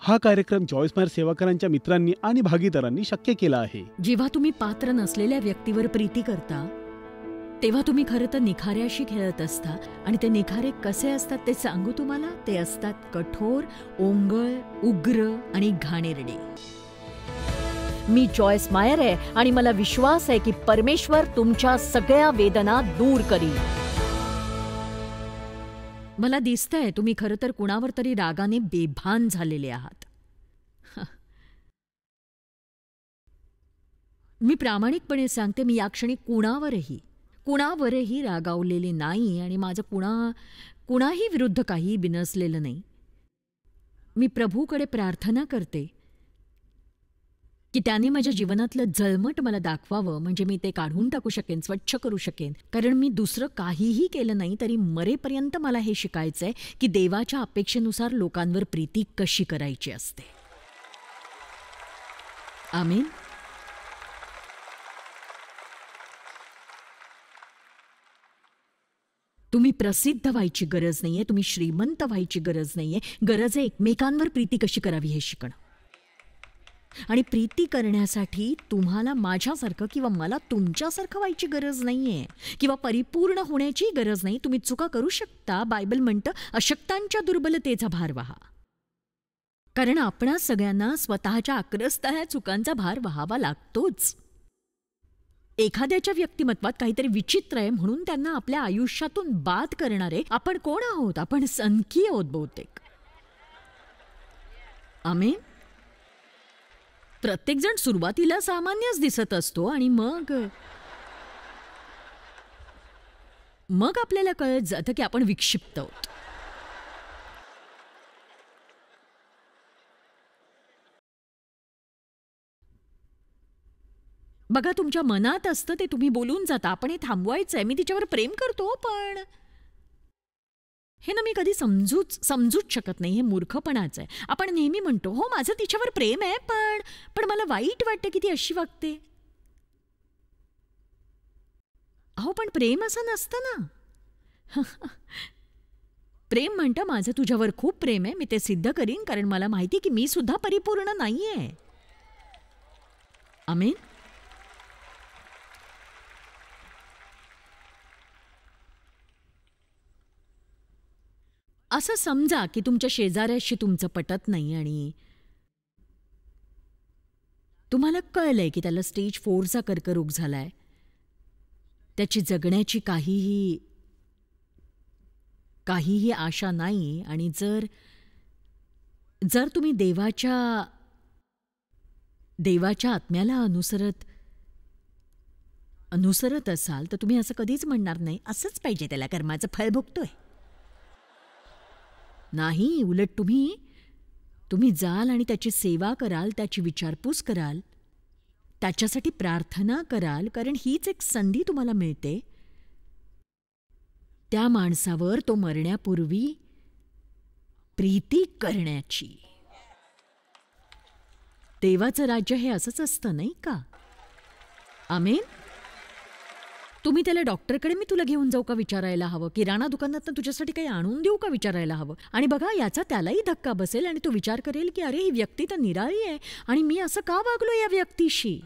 हा कार्यक्रम जॉयस मायर सेवाकरांच्या मित्रांनी आणि भागीदारांनी शक्य केला आहे. जेव्हा तुम्ही पात्र नसलेल्या व्यक्तीवर प्रीती करता तेव्हा तुम्ही खरं तर निखाऱ्याशी खेळत असता. आणि ते निखारे कसे असतात ते सांगू तुम्हाला. ते असतात कठोर, ओंगळ, उग्र आणि घाणेरडे. मी जॉयस मायर आहे आणि मला विश्वास आहे की परमेश्वर तुमच्या सगळ्या वेदना दूर करील. मला दिसतंय तुम्ही खरं तर कुणावर तरी रागाने बेभान झालेले आहात. मी प्रामाणिकपणे सांगते, मी या क्षणी कुणावरही रागावलेले नाही आणि माझं कुणाही विरुद्ध काही बिनसलेलं नाही. मी प्रभूकडे प्रार्थना करते की त्याने माझ्या जीवनातलं जळमट मला दाखवावं, म्हणजे मी ते काढून टाकू शकेन, स्वच्छ करू शकेन. कारण मी दुसरं काहीही केलं नाही तरी मरेपर्यंत मला हे शिकायचंय की देवाच्या अपेक्षेनुसार लोकांवर प्रीती कशी करायची असते. आमीन. तुम्ही प्रसिद्ध व्हायची गरज नाहीये, तुम्ही श्रीमंत व्हायची गरज नाहीये. गरज आहे एकमेकांवर प्रीती कशी करावी हे शिकणं. आणि प्रीती करण्यासाठी तुम्हाला माझ्यासारखं किंवा मला तुमच्यासारखं व्हायची गरज नाहीये किंवा परिपूर्ण होण्याची गरज नाही. तुम्ही चुका करू शकता. बायबल म्हणतं अशक्तांच्या दुर्बलतेचा भार वहा. कारण आपणा सगळ्यांना स्वतःच्या आक्रस्ताळ्या चुकांचा भार वहावा लागतोच. एखाद्याच्या व्यक्तिमत्वात काहीतरी विचित्र आहे म्हणून त्यांना आपल्या आयुष्यातून बाद करणारे आपण कोण आहोत? आपण संख्यीय आहोत बहुतेक. आमेन. प्रत्येकजण सुरुवातीला सामान्यच दिसत असतो आणि मग आपल्याला कळत जातं की आपण विक्षिप्त आहोत. बघा, तुमच्या मनात असतं ते तुम्ही बोलून जाता, आपण हे थांबवायचंय, मी तिच्यावर प्रेम करतो, पण हे ना मी कधी समजूच शकत नाही. हे मूर्खपणाचं आहे. आपण नेहमी म्हणतो हो माझं तिच्यावर प्रेम आहे, पण मला वाईट वाटतं की ती अशी वागते. अहो पण प्रेम असं नसतं ना. प्रेम म्हणतं माझं तुझ्यावर खूप प्रेम आहे, मी ते सिद्ध करीन कारण मला माहिती की मी सुद्धा परिपूर्ण नाहीये. आमेन. असं समजा की तुमच्या शेजाऱ्याशी तुमचं पटत नाही आणि तुम्हाला कळलंय की त्याला स्टेज 4चा कर्करोग झालाय. त्याची जगण्याची काहीही आशा नाही. आणि जर तुम्ही देवाच्या आत्म्याला अनुसरत असाल तर तुम्ही असं कधीच म्हणणार नाही असंच पाहिजे, त्याला कर्माचं फळ भोगतोय. नाही, उलट तुम्ही जाल आणि त्याची सेवा कराल, त्याची विचारपूस कराल, त्याच्यासाठी प्रार्थना कराल. कारण हीच एक संधी तुम्हाला मिळते त्या माणसावर तो मरण्यापूर्वी प्रीती करण्याची. देवाचं राज्य हे असंच असतं नाही का? आमेन. तुम्ही त्याला डॉक्टरकडे मी तुला घेऊन जाऊ का विचारायला हवं, किराणा दुकानातनं तुझ्यासाठी काही आणून देऊ का विचारायला हवं. आणि बघा याचा त्यालाही धक्का बसेल आणि तो विचार करेल की अरे ही व्यक्ती तर निराळी आहे आणि मी असं का वागलो या व्यक्तीशी.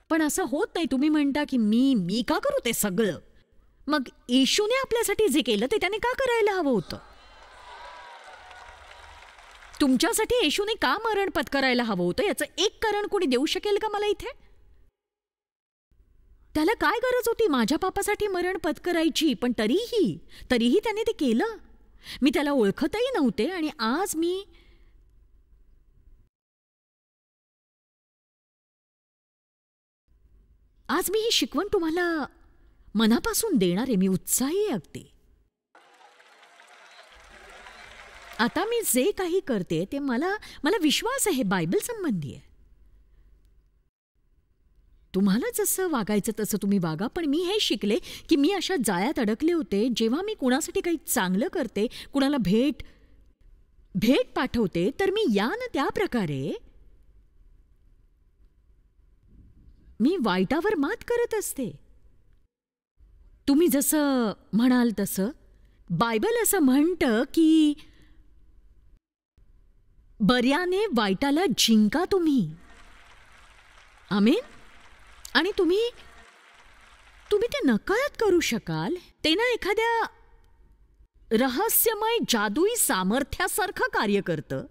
पण असं होत नाही. तुम्ही म्हणता की मी का करू ते सगळं. मग येशूने आपल्यासाठी जे केलं ते त्याने का करायला हवं होतं. तुमच्यासाठी येशूने का मरण पत्करायला हवं होतं याचं एक कारण कोणी देऊ शकेल का मला इथे. त्याला काय गरज होती माझ्या पापासाठी मरण पत्करायची. पण तरीही त्याने ते केलं. मी त्याला ओळखतही नव्हते आणि आज मी ही शिकवण तुम्हाला मनापासून देणार आहे. मी उत्साही आहे अगदी. आता मी जे काही करते ते मला विश्वास आहे बायबल संबंधी आहे. तुम्हाला जसं वागायचं तसं तुम्ही वागा. पण मी हे शिकले की मी अशा जाळ्यात अडकले होते जेव्हा मी कुणासाठी काही चांगलं करते, कुणाला भेट पाठवते, तर मी या ना त्या प्रकारे मी वाईटावर मात करत असते. तुम्ही जसं म्हणाल तसं बायबल असं म्हणतं की बऱ्याने वाईटाला जिंका तुम्ही. आमेन. आणि तुम्ही ते नकळत करू शकाल. ते ना एखाद्या रहस्यमय जादुई सामर्थ्यासारखं कार्य करतं.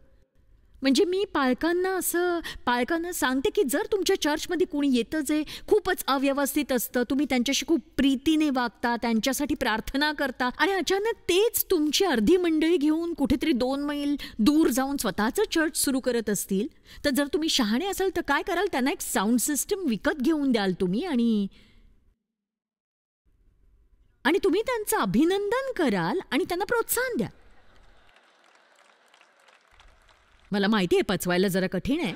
म्हणजे मी पालकांना सांगते की जर तुमच्या चर्चमध्ये कोणी येतं जे खूपच अव्यवस्थित असतं, तुम्ही त्यांच्याशी खूप प्रीतीने वागता, त्यांच्यासाठी प्रार्थना करता आणि अचानक तेच तुमची अर्धी मंडळी घेऊन कुठेतरी 2 मैल दूर जाऊन स्वतःचं चर्च सुरू करत असतील, तर जर तुम्ही शहाणे असाल तर काय कराल? त्यांना एक साऊंड सिस्टम विकत घेऊन द्याल तुम्ही आणि तुम्ही त्यांचं अभिनंदन कराल आणि त्यांना प्रोत्साहन द्या. मला माहिती आहे पचवायला जरा कठीण आहे.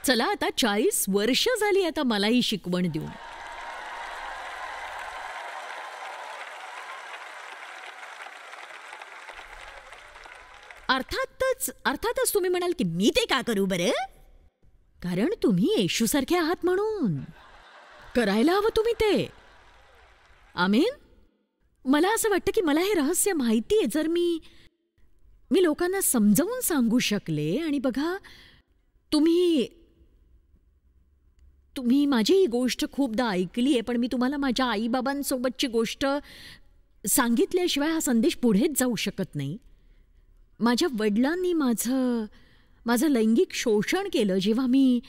चला आता 40 वर्ष झाली आता मला ही शिकवण देऊन. अर्थातच तुम्ही म्हणाल की मी ते का करू बरं? कारण तुम्ही येशूसारखे आहात म्हणून. करायला हवं तुम्ही ते. आमेन. मला असं वाटतं की मला हे रहस्य माहिती आहे. जर मी लोकांना समजावून सांगू शकले. आणि बघा, तुम्ही माझी ही गोष्ट खूपदा ऐकली आहे, पण मी तुम्हाला माझ्या आईबाबांसोबतची गोष्ट सांगितल्याशिवाय हा संदेश पुढेच जाऊ शकत नाही. माझ्या वडिलांनी माझं लैंगिक शोषण केलं जेव्हा मी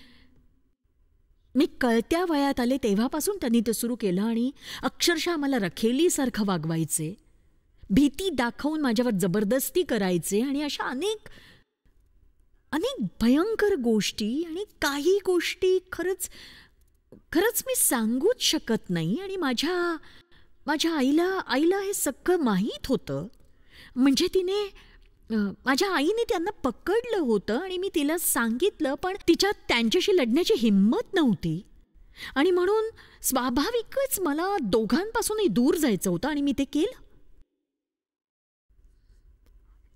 कळत्या वयात आले तेव्हापासून त्यांनी ते सुरू केलं आणि अक्षरशः मला रखेलीसारखं वागवायचे, भीती दाखवून माझ्यावर जबरदस्ती करायचे आणि अशा अनेक भयंकर गोष्टी. आणि काही गोष्टी खरंच मी सांगूच शकत नाही. आणि माझ्या आईला हे सगळं माहीत होतं. म्हणजे माझ्या आईने त्यांना पकडलं होतं आणि मी तिला सांगितलं, पण तिच्यात त्यांच्याशी लढण्याची हिंमत नव्हती. आणि म्हणून स्वाभाविकच मला दोघांपासूनही दूर जायचं होतं आणि मी ते केलं.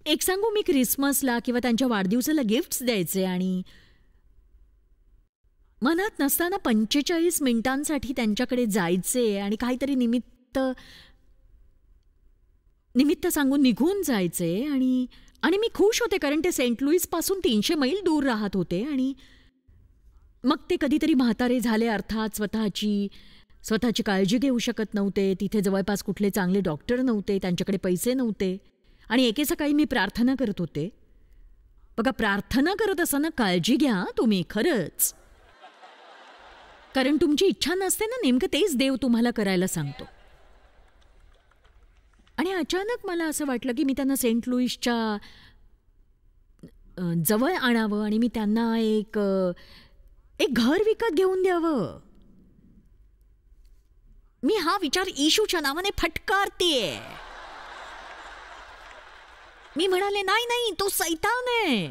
एक सांगू, मी क्रिसमसला किंवा त्यांच्या वाढदिवसाला गिफ्ट्स द्यायचे आणि मनात नसताना 45 मिनिटांसाठी त्यांच्याकडे जायचे आणि काहीतरी निमित्त सांगून निघून जायचे. आणि मी खुश होते कारण ते सेंट लुईस पासून 300 मैल दूर राहत होते. आणि मग ते कधीतरी म्हातारे झाले, अर्थात स्वतःची काळजी घेऊ शकत नव्हते. तिथे जवळपास कुठले चांगले डॉक्टर नव्हते, त्यांच्याकडे पैसे नव्हते. आणि एके सकाळी मी प्रार्थना करत होते. बघा, प्रार्थना करत असताना काळजी घ्या तुम्ही खरंच, कारण तुमची इच्छा नसते ना, नेमकं तेच देव तुम्हाला करायला सांगतो. आणि अचानक मला असं वाटलं की मी त्यांना सेंट लुईसच्या जवळ आणावं आणि मी त्यांना एक घर विकत घेऊन द्यावं. मी हा विचार येशूच्या नावाने फटकारतेय. मी म्हणाले, नाही, तो सैतान आहे.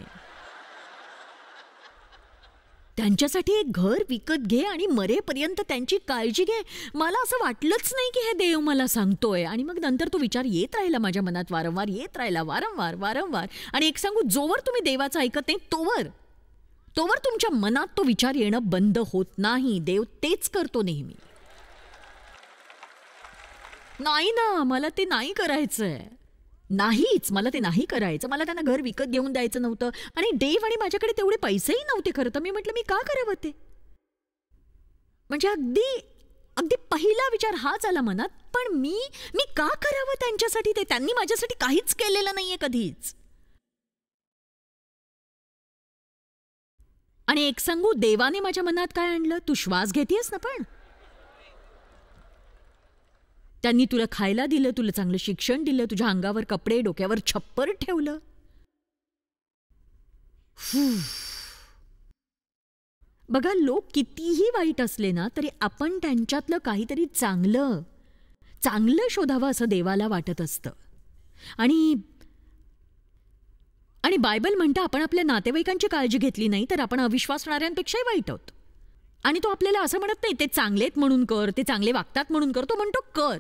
त्यांच्यासाठी एक घर विकत घे आणि मरेपर्यंत त्यांची काळजी घे. मला असं वाटलंच नाही की हे देव मला सांगतोय. आणि मग नंतर तो विचार येत राहिला माझ्या मनात, वारंवार येत राहिला, वारंवार. आणि एक सांगू, जोवर तुम्ही देवाचं ऐकत नाही तोवर तुमच्या मनात तो विचार येणं बंद होत नाही. देव तेच करतो नेहमी. नाही ना, मला ते नाही करायचंय. मला ते नाही करायचं. मला त्यांना घर विकत घेऊन द्यायचं नव्हतं. आणि देव आणि माझ्याकडे तेवढे पैसेही नव्हते खरं तर. मी म्हटलं, मी का करावं ते? म्हणजे अगदी पहिला विचार हाच आला मनात. पण मी का करावं त्यांच्यासाठी ते? त्यांनी माझ्यासाठी काहीच केलेलं नाहीये कधीच. आणि एक सांगू, देवाने माझ्या मनात काय आणलं? तू श्वास घेतेयस ना, पण त्यांनी तुला खायला दिलं, तुला चांगलं शिक्षण दिलं, तुझ्या अंगावर कपडे, डोक्यावर छप्पर ठेवलं. बघा, लोक कितीही वाईट असले ना तरी आपण त्यांच्यातलं काहीतरी चांगलं शोधावं असं देवाला वाटत असतं. आणि बायबल म्हणतं, आपण आपल्या नातेवाईकांची काळजी घेतली नाही तर आपण अविश्वासणाऱ्यांपेक्षाही वाईट आहोत. आणि तो आपल्याला असं म्हणत नाही ते चांगलेत म्हणून कर, ते चांगले वागतात म्हणून कर. तो म्हणतो कर,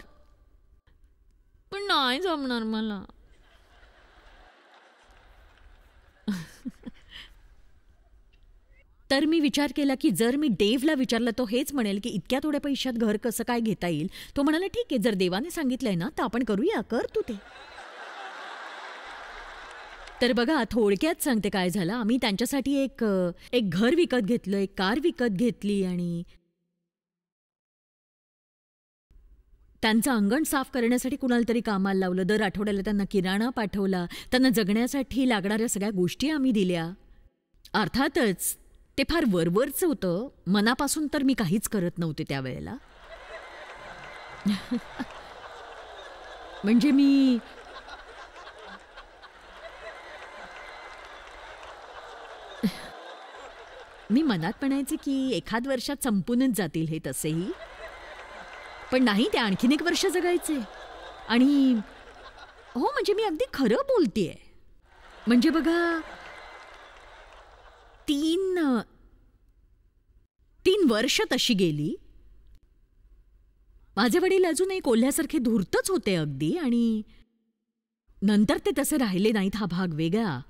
पण नाही जमणार मला. तर मी विचार केला की जर मी डेव्हला विचारलं तो हेच म्हणेल की इतक्या थोड्या पैशात घर कसं काय घेता येईल. तो म्हणाला, ठीक आहे, जर देवाने सांगितलंय ना तर आपण करूया, कर तू ते. तर बघा, थोडक्यात सांगते काय झालं. आम्ही त्यांच्यासाठी एक एक घर विकत घेतलं, एक कार विकत घेतली आणि त्यांचं अंगण साफ करण्यासाठी कुणाला तरी कामाला लावलं. दर आठवड्याला त्यांना किराणा पाठवला. त्यांना जगण्यासाठी लागणाऱ्या सगळ्या गोष्टी आम्ही दिल्या. अर्थातच ते फार वरवरचं होतं. मनापासून तर मी काहीच करत नव्हते त्यावेळेला. म्हणजे मी मनात म्हणायचे की एखाद वर्षात संपूनच जातील हे तसेही. पण नाही, ते आणखीन एक वर्ष जगायचे. आणि हो, म्हणजे मी अगदी खरं बोलतेय. म्हणजे बघा, 3 वर्ष तशी गेली. माझे वडील अजूनही कोल्ह्यासारखे धूर्तच होते अगदी. आणि नंतर ते तसे राहिले नाहीत, हा भाग वेगळा.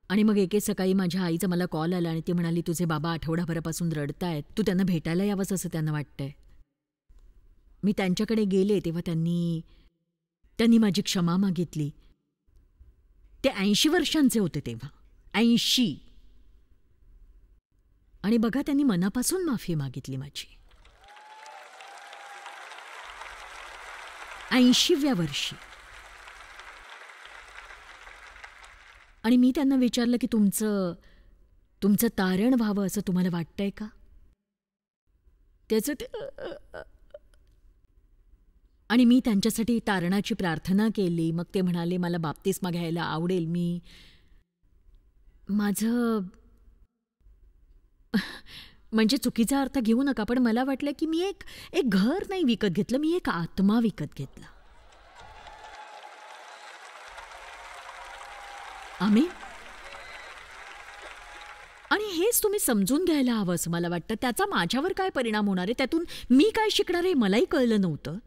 आणि मग एके सकाळी माझ्या आईचा मला कॉल आला आणि ती म्हणाली, तुझे बाबा आठवडाभरापासून रडतायत, तू त्यांना भेटायला यावंस असं त्यांना वाटतंय. मी त्यांच्याकडे गेले तेव्हा त्यांनी माझी क्षमा मागितली. ते 80 वर्षांचे होते तेव्हा, 80. आणि बघा, त्यांनी मनापासून माफी मागितली माझी. 80व्या वर्षी. आणि मी त्यांना विचारलं की तुमचं तारण व्हावं असं तुम्हाला वाटतंय का? त्याचं ते आणि मी त्यांच्यासाठी तारणाची प्रार्थना केली. मग ते म्हणाले, मला बाप्तिस्मा घ्यायला आवडेल. माझं म्हणजे चुकीचा अर्थ घेऊ नका, पण मला वाटलं की मी एक घर नाही विकत घेतलं, मी एक आत्मा विकत घेतला. आम्ही आणि हेच तुम्ही समजून घ्यायला हवं असं मला वाटतं. त्याचा माझ्यावर काय परिणाम होणार आहे, त्यातून मी काय शिकणार आहे मलाही कळलं नव्हतं.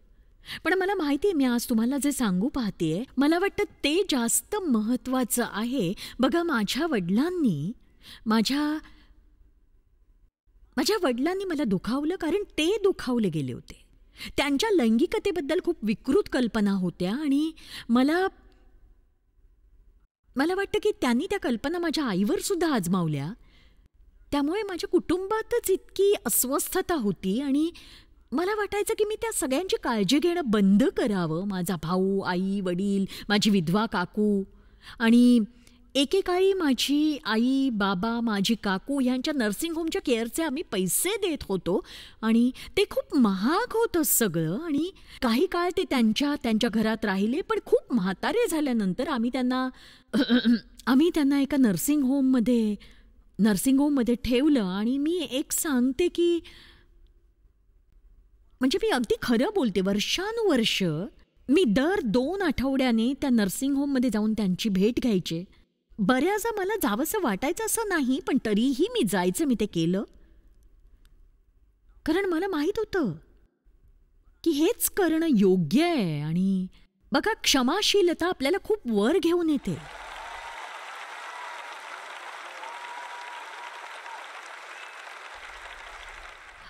पण मला माहिती आहे, मी आज तुम्हाला जे सांगू पाहतेय, मला वाटतं ते जास्त महत्त्वाचं आहे. बघा, माझ्या वडिलांनी मला दुखावलं, कारण ते दुखावले गेले होते. त्यांच्या लैंगिकतेबद्दल खूप विकृत कल्पना होत्या आणि मला वाटतं की त्यांनी त्या कल्पना माझ्या आईवर सुद्धा आजमावल्या. त्यामुळे माझ्या कुटुंबातच इतकी अस्वस्थता होती आणि मला वाटायचं की मी त्या सगळ्यांची काळजी घेणं बंद करावं. माझा भाऊ, आई, वडील, माझी विधवा काकू. आणि एकेकाळी माझी आई, बाबा, माझी काकू ह्यांच्या नर्सिंग होमच्या केअरचे आम्ही पैसे देत होतो आणि ते खूप महाग होतं सगळं. आणि काही काळ ते त्यांच्या घरात राहिले, पण खूप म्हातारे झाल्यानंतर आम्ही त्यांना एका नर्सिंग होममध्ये ठेवलं. आणि मी एक सांगते की म्हणजे मी अगदी खरं बोलते, वर्षानुवर्ष मी दर 2 आठवड्याने त्या नर्सिंग होममध्ये जाऊन त्यांची भेट घ्यायचे. बऱ्याचदा मला जावंसं वाटायचं असं नाही, पण तरीही मी जायचं. मी ते केलं कारण मला माहित होतं की हेच करणं योग्य आहे. आणि बघा, क्षमाशीलता आपल्याला खूप वर घेऊन येते.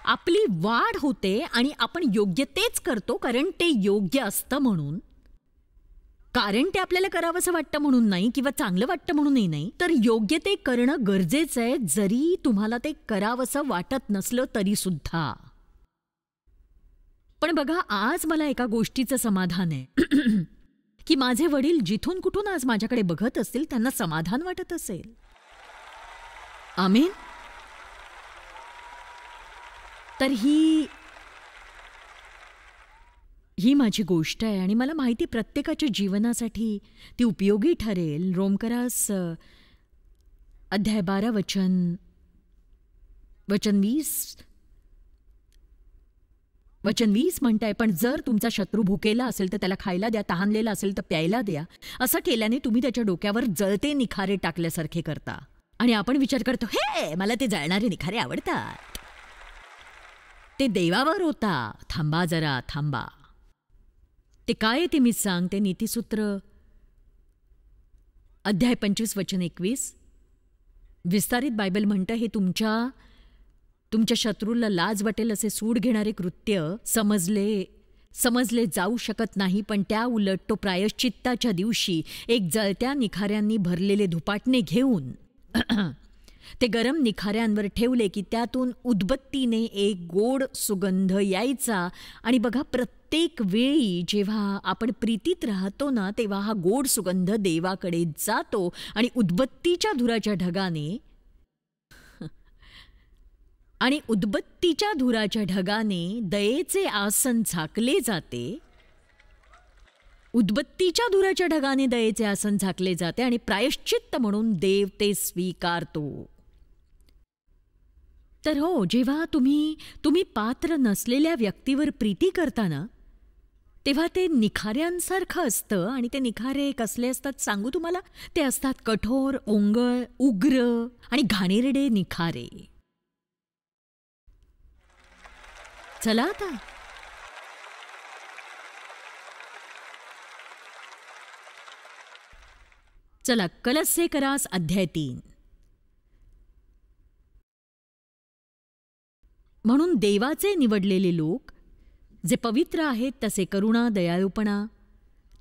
आपली वाढ होते आणि आपण योग्य तेच करतो कारण ते योग्य असतं म्हणून. कारण ते आपल्याला करावंसं वाटतं म्हणून नाही, किंवा चांगलं वाटतं म्हणूनही नाही, तर योग्य ते करणं गरजेचं आहे, जरी तुम्हाला ते करावंसं वाटत नसलं तरी सुद्धा. पण बघा, आज मला एका गोष्टीचं समाधान आहे की माझे वडील जिथून कुठून आज माझ्याकडे बघत असतील, त्यांना समाधान वाटत असेल. आमीन. तर ही माझी गोष्ट आहे आणि मला माहिती प्रत्येकाच्या जीवनासाठी ती उपयोगी ठरेल. रोमकरास अध्याय 12 वचन 20 म्हणताय, पण जर तुमचा शत्रू भुकेला असेल तर त्याला खायला द्या, तहानलेला असेल तर प्यायला द्या. असं केल्याने तुम्ही त्याच्या डोक्यावर जळते निखारे टाकल्यासारखे करता. आणि आपण विचार करतो, हे मला ते जळणारे निखारे आवडतात, ते देवावर होता. थांबा जरा, थांबा. ते काय ते मी सांगते. नीतिसूत्र अध्याय 25 वचन 21. विस्तारित बायबल म्हणतं, हे तुमच्या शत्रूला लाज वाटेल असे सूड घेणारे कृत्य समजले समजले जाऊ शकत नाही, पण त्या उलट तो प्रायश्चित्ताच्या दिवशी एक जळत्या निखाऱ्यांनी भरलेले धुपाटणे घेऊन ते गरम निखाऱ्यांवर ठेवले की त्यातून उदबत्तीने एक गोड सुगंध यायचा. आणि बघा, प्रत्येक वेळी जेव्हा आपण प्रीतीत राहतो ना, तेव्हा हा गोड सुगंध देवाकडे जातो आणि उदबत्तीच्या धुराच्या ढगाने दयेचे आसन झाकले जाते. उदबत्तीच्या धुराच्या ढगाने दयेचे आसन झाकले जाते आणि प्रायश्चित्त म्हणून देव ते स्वीकारतो. तर हो, जेव्हा तुम्ही पात्र नसलेल्या व्यक्तीवर प्रीती करताना, तेव्हा ते निखाऱ्यांसारखं असतं. आणि ते निखारे कसले असतात सांगू तुम्हाला? ते असतात कठोर, ओंगळ, उग्र आणि घाणेरडे निखारे. चला आता कलस्सेकरास अध्याय 3. म्हणून देवाचे निवडलेले लोक जे पवित्र आहेत तसे करुणा, दयाळूपणा,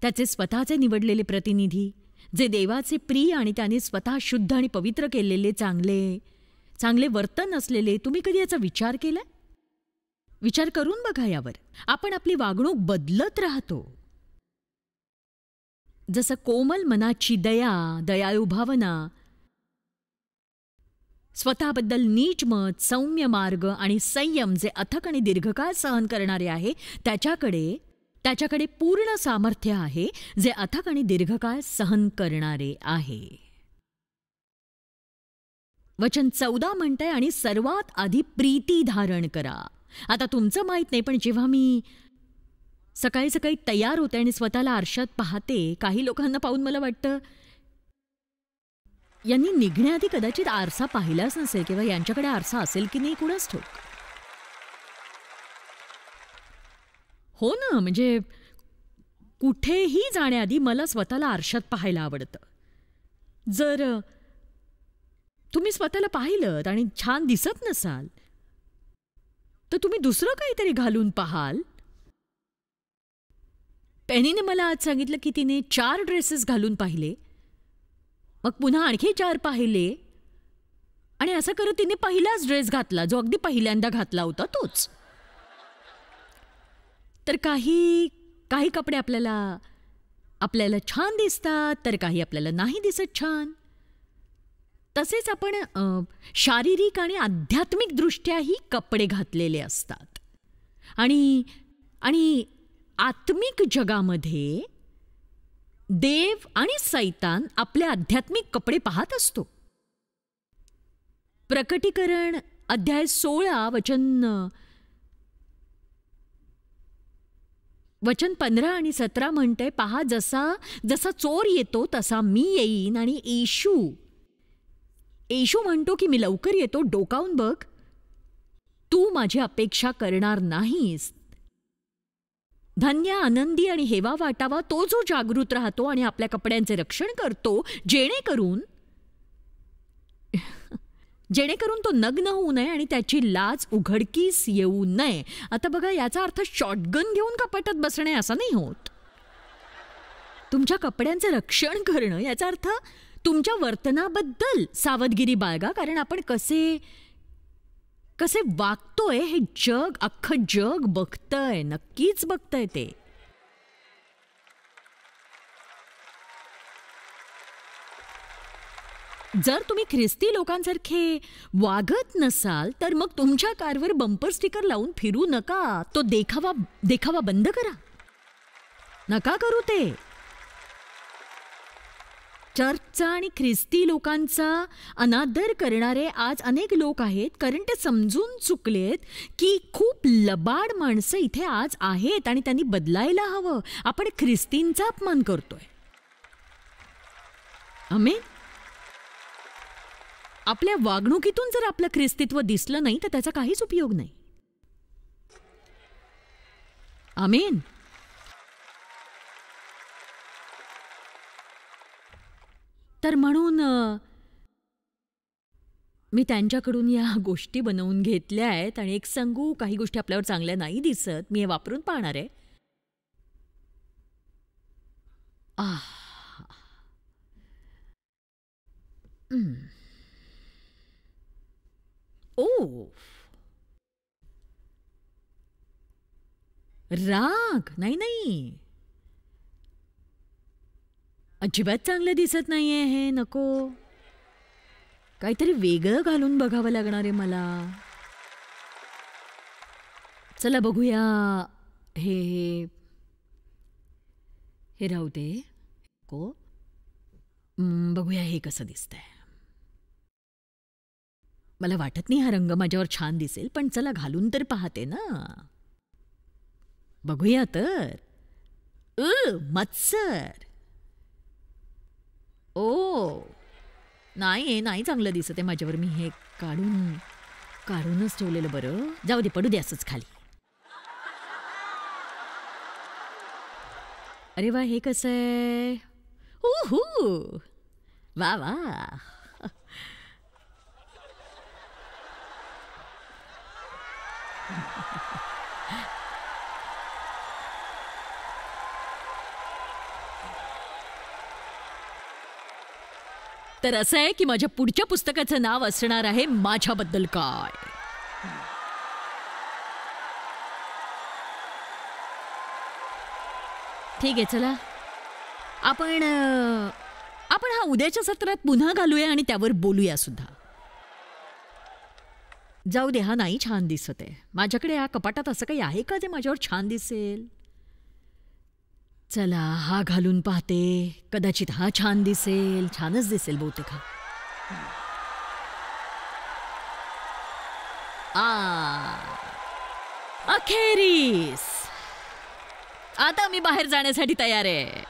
त्याचे स्वतःचे निवडलेले प्रतिनिधी जे देवाचे प्रिय आणि त्याने स्वतः शुद्ध आणि पवित्र केलेले चांगले वर्तन असलेले, तुम्ही कधी याचा विचार केलाय? विचार करून बघा यावर. आपण आपली वागणूक बदलत राहतो. जसं कोमल मनाची दया, दयाळू भावना, स्वतःबद्दल नीच मत, सौम्य मार्ग आणि संयम जे अथक आणि दीर्घकाळ सहन करणारे आहे, त्याच्याकडे पूर्ण सामर्थ्य आहे जे अथक आणि दीर्घकाळ सहन करणारे आहे. वचन 14 म्हणतंय, आणि सर्वात आधी प्रीती धारण करा. आता तुमचं माहित नाही, पण जेव्हा मी सकाळी सकाळी तयार होते आणि स्वतःला आरशात पाहते, काही लोकांना पाहून मला वाटतं यांनी निघण्याआधी कदाचित आरसा पाहिलाच नसेल किंवा यांच्याकडे आरसा असेल की नाही कुणास ठाऊक. हो ना, म्हणजे कुठेही जाण्याआधी मला स्वतःला आरशात पाहायला आवडतं. जर तुम्ही स्वतःला पाहिलं आणि छान दिसत नसाल तर तुम्ही दुसरं काहीतरी घालून पाहाल. पेनीने मला आज सांगितलं की तिने 4 ड्रेसेस घालून पाहिले, मग पुन्हा आणखी 4 पाहिले, आणि असं करत तिने पहिलाच ड्रेस घातला जो अगदी पहिल्यांदा घातला होता तोच. तर काही कपडे आपल्याला छान दिसतात, तर काही आपल्याला नाही दिसत छान. तसेच आपण शारीरिक आणि आध्यात्मिक दृष्ट्याही कपडे घातलेले असतात. आणि आत्मिक जगामध्ये देव आणि सैतान आपले आध्यात्मिक कपडे पाहत असतो. प्रकटीकरण अध्याय 16 वचन 15 आणि 17 म्हणते, पहा, जसा चोर येतो तसा मी येईन. आणि येशू म्हणतो की मी लवकर येतो, डोकावून बघ, तू माझी अपेक्षा करणार नाहीस. धन्य, आनंदी आणि हेवा वाटावा तो जो जागृत राहतो आणि आपल्या कपड्यांचे रक्षण करतो, जेणेकरून तो नग्न होऊ नये आणि त्याची लाज उघडकीस येऊ नये. आता बघा, याचा अर्थ शॉटगन घेऊन कपाटात बसणे असा नाही होत. तुमच्या कपड्यांचे रक्षण करणं याचा अर्थ तुमच्या वर्तनाबद्दल सावधगिरी बाळगा, कारण आपण कसे वागतोय हे अख्खं जग बघतंय, नक्कीच बघतंय ते. जर तुम्ही ख्रिस्ती लोकांसारखे वागत नसाल तर मग तुमच्या कारवर बंपर स्टिकर लावून फिरू नका. तो देखावा बंद करा, नका करू ते. चर्चचा आणि ख्रिस्ती लोकांचा अनादर करणारे आज अनेक लोक आहेत, कारण ते समजून चुकलेत की खूप लबाड माणसं इथे आज आहेत आणि त्यांनी बदलायला हवं. आपण ख्रिस्तींचा अपमान करतोय. आमेन. आपल्या वागणुकीतून जर आपलं ख्रिस्तीत्व दिसलं नाही तर त्याचा काहीच उपयोग नाही. आमेन. तर म्हणून मी त्यांच्याकडून या गोष्टी बनवून घेतल्या आहेत आणि एक सांगू, काही गोष्टी आपल्यावर चांगल्या नाही दिसत, मी हे वापरून पाहणार आहे. आह. हं. ओ, राग नाही नाही, अजिबात चांगलं दिसत नाहीये हे. नको, काहीतरी वेगळं घालून बघावं लागणार आहे मला. चला बघूया. हे हे हे राहू दे. को बघूया हे कसं दिसतंय. मला वाटत नाही हा रंग माझ्यावर छान दिसेल, पण चला घालून तर पाहते ना. बघूया तर. मत्सर. ओ नाही, नाही चांगलं दिसत आहे माझ्यावर. मी हे काढूनच ठेवलेलं बरं. जाऊ दे, पडू दे असंच खाली. अरे वा, हे कसं आहे. वा वा. तर असं आहे की माझ्या पुढच्या पुस्तकाचं नाव असणार आहे माझ्याबद्दल काय. ठीक आहे, चला आपण हा उद्याच्या सत्रात पुन्हा घालूया आणि त्यावर बोलूया सुद्धा. जाऊ दे, हा नाही छान दिसत आहे. माझ्याकडे या कपाटात असं काही आहे का जे माझ्यावर छान दिसेल. चला हा घालून पाहते. कदाचित हा छान दिसेल. छानच दिसेल बहुतेक हा. अखेरीस आता मी बाहेर जाण्यासाठी तयार आहे.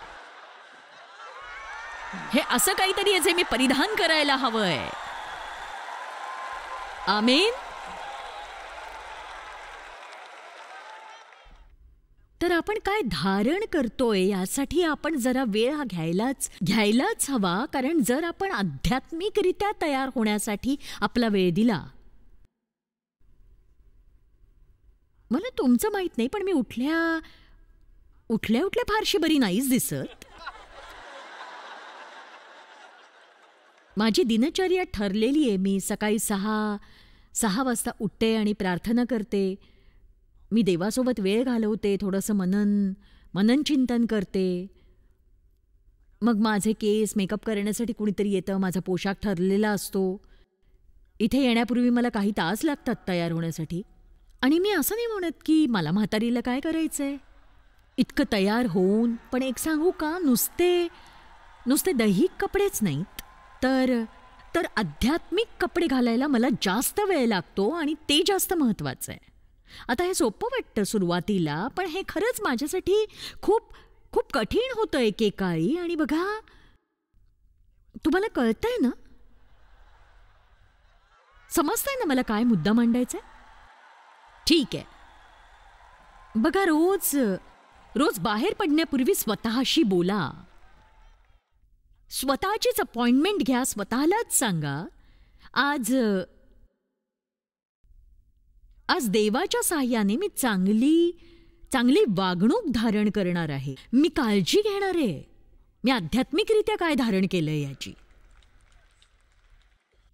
हे असं काहीतरी आहे जे मी परिधान करायला हवंय. आमीन. तर आपण काय धारण करतोय यासाठी आपण जरा वेळ हा घ्यायलाच हवा. कारण जर आपण आध्यात्मिकरित्या तयार होण्यासाठी आपला वेळ दिला. मला तुमचं माहित नाही, पण मी उठल्या फारशी बरी नाहीच दिसत. माझी दिनचर्या ठरलेली आहे. मी सकाळी 6 वाजता उठते आणि प्रार्थना करते. मी देवासोबत वेळ घालवते. थोडंसं मनन चिंतन करते. मग माझे केस मेकअप करण्यासाठी कुणीतरी येतं. माझा पोशाख ठरलेला असतो. इथे येण्यापूर्वी मला काही तास लागतात तयार होण्यासाठी. आणि मी असं नाही म्हणत की मला म्हातारीला काय करायचंय इतकं तयार होऊन. पण एक सांगू का, नुसते दैहिक कपडेच नाहीत, तर आध्यात्मिक कपडे घालायला मला जास्त वेळ लागतो आणि ते जास्त महत्त्वाचं आहे. आता हे सोपं वाटतं सुरुवातीला, पण हे खरंच माझ्यासाठी खूप खूप कठीण होतं एकेकाळी. आणि बघा, तुम्हाला कळतंय ना, समजतंय ना मला काय मुद्दा मांडायचा आहे. ठीक आहे, बघा, रोज बाहेर पडण्यापूर्वी स्वतःशी बोला. स्वतःचीच अपॉइंटमेंट घ्या. स्वतःलाच सांगा, आज देवाच्या साह्याने मी चांगली वागणूक धारण करणार आहे. मी काळजी घेणार आहे मी आध्यात्मिकरित्या काय धारण केलंय याची.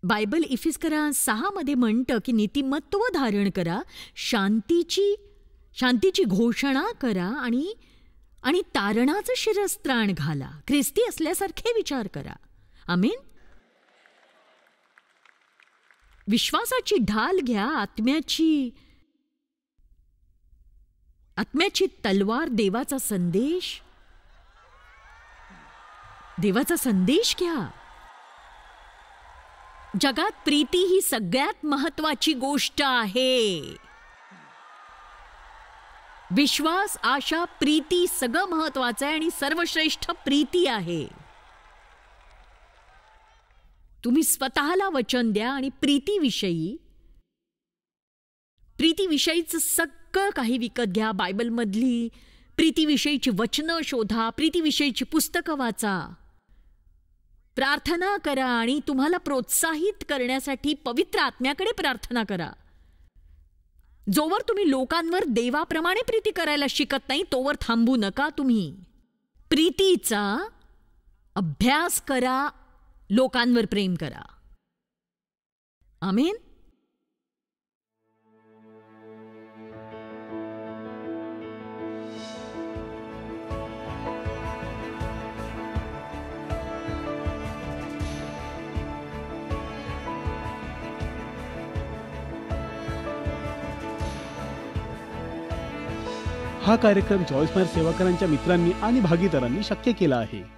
बायबल इफिस्करा 6 मध्ये म्हणतं की नीतिमत्व धारण करा, शांतीची घोषणा करा आणि तारणाचं शिरस्त्राण घाला. ख्रिस्ती असल्यासारखे विचार करा. आमीन. विश्वासाची ढाल घ्या. आत्म्याची तलवार, देवाचा संदेश घ्या. जगात प्रीती ही सगळ्यात महत्वाची गोष्ट आहे. विश्वास, आशा, प्रीती सगळं महत्वाचं आहे आणि सर्वश्रेष्ठ प्रीती आहे. तुम्ही स्वतःला वचन द्या आणि प्रीतीविषयीचं सगळं काही विकत घ्या. बायबलमधली प्रीतीविषयीची वचनं शोधा. प्रीतीविषयीची पुस्तकं वाचा. प्रार्थना करा आणि तुम्हाला प्रोत्साहित करण्यासाठी पवित्र आत्म्याकडे प्रार्थना करा. जोवर तुम्ही लोकांवर देवाप्रमाणे प्रीती करायला शिकत नाही तोवर थांबू नका तुम्ही. प्रीतीचा अभ्यास करा, लोकांवर प्रेम करा. आमेन. हा कार्यक्रम जॉय स्माइल सेवाकरांच्या मित्रांनी आणि भागीदारांनी शक्य केला आहे.